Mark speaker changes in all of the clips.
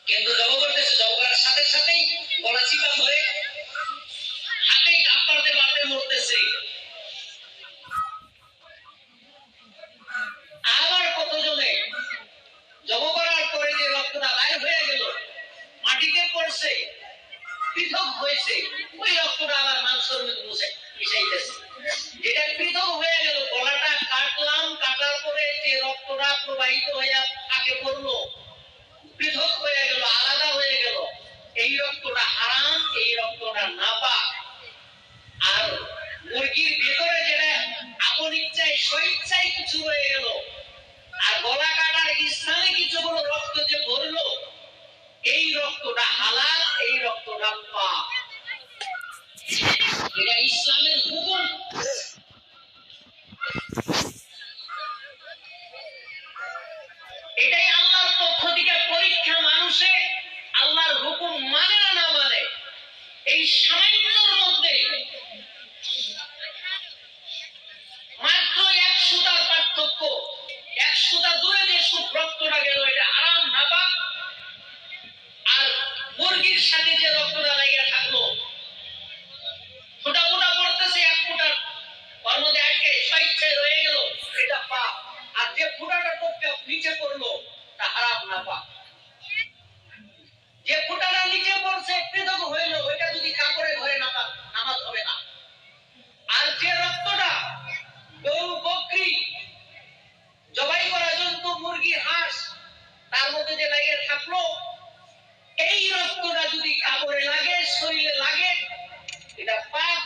Speaker 1: কিন্তু জব করতেছে, জব করার সাথে সাথেই গলা চিপা ধরে হাতেই ধাপ পারতে পারতে মরতেছে। আবার কতজনে জব করার পরে যে রক্তটা বাইর হয়ে গেল, মাটিতে পড়ছে, পৃথক হয়েছে, ওই রক্তটা আবার মাংসের মধ্যে মিশাইতেছে। যেটা পৃথক হয়ে গেল, গলাটা কাটলাম, কাটার পরে যে রক্তটা প্রবাহিত হয়ে আগে পড়লো, পৃথক হয়ে গেল, আলাদা হয়ে গেল, এই রক্তটা হারাম, এই রক্তটা নাপাক। আর মুরগির ভেতরে যেটা আপন ইচ্ছায় স্বইচ্ছায় কিছু হয়ে গেল, আর গলা কাটার স্থানে কিছুগুলো রক্ত যে ভরলো, এই রক্তটা হালাল, এই রক্তটা পাক। এটা ইসলামের হুকুম। এটাই আল্লাহর পক্ষ থেকে পরীক্ষা, মানুষে আল্লাহর হুকুম মানে না না মানে। এই সামান্যর মধ্যে মাত্র 1 সুতার পার্থক্য, 1 সুতা দূরে যে রক্তটা গেল, এটা হারাম নাপাক। আর মুরগির সাথে যে রক্তটা লাগিয়ে থাকলো, ফোটা ফোটা পড়তেছে, 1 ফুটার ওর মধ্যে আটকে স্বইচ্ছায় রয়ে গেল, এটা পাপ। আর যে ফুটাটা টপকে নিচে পড়লো, তা হারাম নাপাক। যে ফুটাটা নিচে পড়ছে পৃথক হইল, ওইটা যদি কাপড়ে ধরে নামাজ হবে না। আর যে রক্তটা গরু, বকরি, জবাই করা জন্তু, মুরগি, হাঁস, তার মধ্যে যে লাগিয়ে থাকলো, এই রক্তটা যদি কাপড়ে লাগে, শরীরে লাগে, এটা পাপ।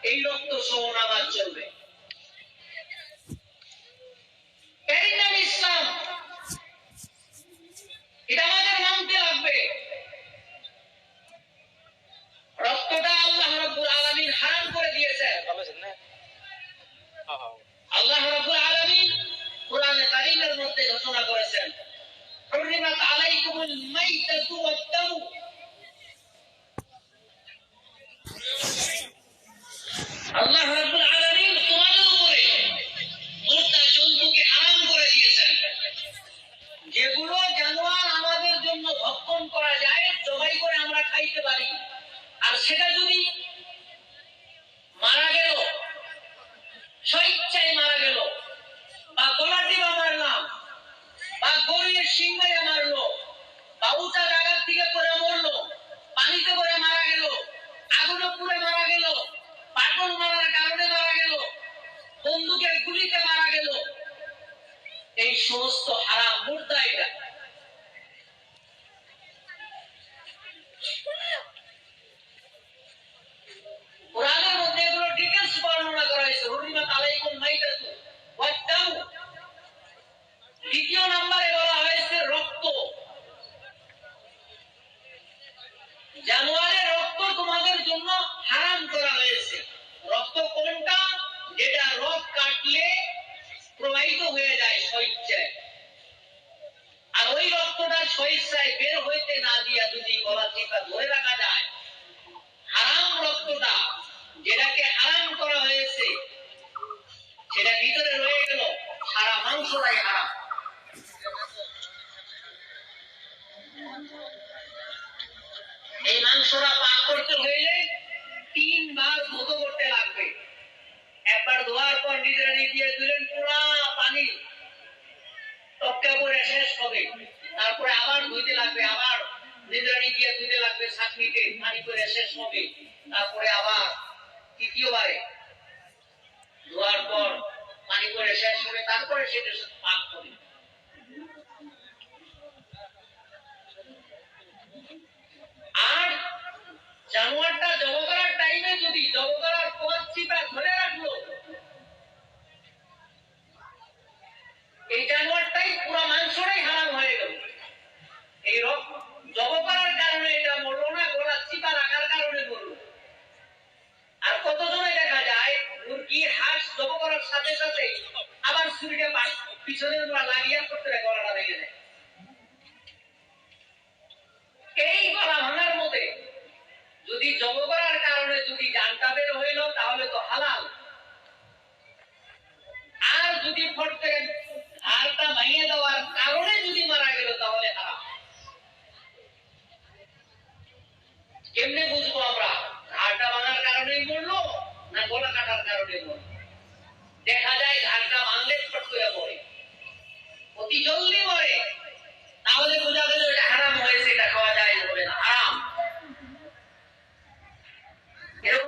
Speaker 1: এই রক্ত সহ নামাজ চলবে। ইসলাম, এটা আমাদের মানতে লাগবে। রক্তটা আল্লাহ রাব্বুল আলামিন হারাম করে দিয়েছেন। আল্লাহ রাব্বুল আলামিন কোরআনে কারীমের মধ্যে ঘোষণা করেছেন, হুররিমাত আলাইকুমুল মাইতাতু ওয়াদ-দামু। আল্লাহ রাব্বুল আলামিন তোমাদের উপরে মুর্দা জন্তুকে হারাম করে দিয়েছেন। যেগুলো জানোয়ার আমাদের জন্য ভক্ষণ করা যায়, জবাই করে আমরা খাইতে পারি। আর সেটা যদি মারা গেল, স্বইচ্ছায় মারা গেল, বা গলা টিপা মারলাম, বা গরুর শিং মেরে মারলো, বা উঁচা জায়গার থেকে করে মরলো, পানিতে করে মারা গেল, আগুনে পুড়ে মারা গেল, পাটল মারার কারণে মারা গেল, বন্দুকের গুলিতে মারা গেল, এই সমস্ত হারাম, মুর্দা। এটা কোরআনের মধ্যে এগুলো ডিটেইলস বর্ণনা করা হয়েছে, হুররিমাত আলাইকুম মাইতাতু ওয়াদ-দামু। দ্বিতীয় নম্বরে বলা হয়েছে রক্ত। জানোয়ারের রক্ত তোমাদের জন্য হারাম করা হয়েছে। রক্ত কোনটা? যেটা রক কাটলে প্রবাহিত হয়ে যায় স্বইচ্ছায়। আর ওই রক্তটা স্বইচ্ছায় বের হইতে না দিয়া যদি গলা চিপা ধরে রাখা যায়, হারাম রক্তটা, যেটাকে হারাম করা হয়েছে, সেটা ভিতরে রয়ে গেল, সারা মাংসটাই হারাম। এই মাংসটা পাক করতে হইলে 3 বার ধুতো করতে লাগবে। একবার ধোয়ার পর নিজেরা দিয়ে দিলেন, পুরা পানি টপকা করে শেষ হবে, তারপরে আবার ধুইতে লাগবে, আবার নিজেরানি দিয়ে ধুইতে লাগবে, 7 মিনিটে পানি করে শেষ হবে, তারপরে আবার তৃতীয়বারে ধোয়ার পর পানি করে শেষ হবে, তারপরে সেটা পাক হবে। আর জানোয়ার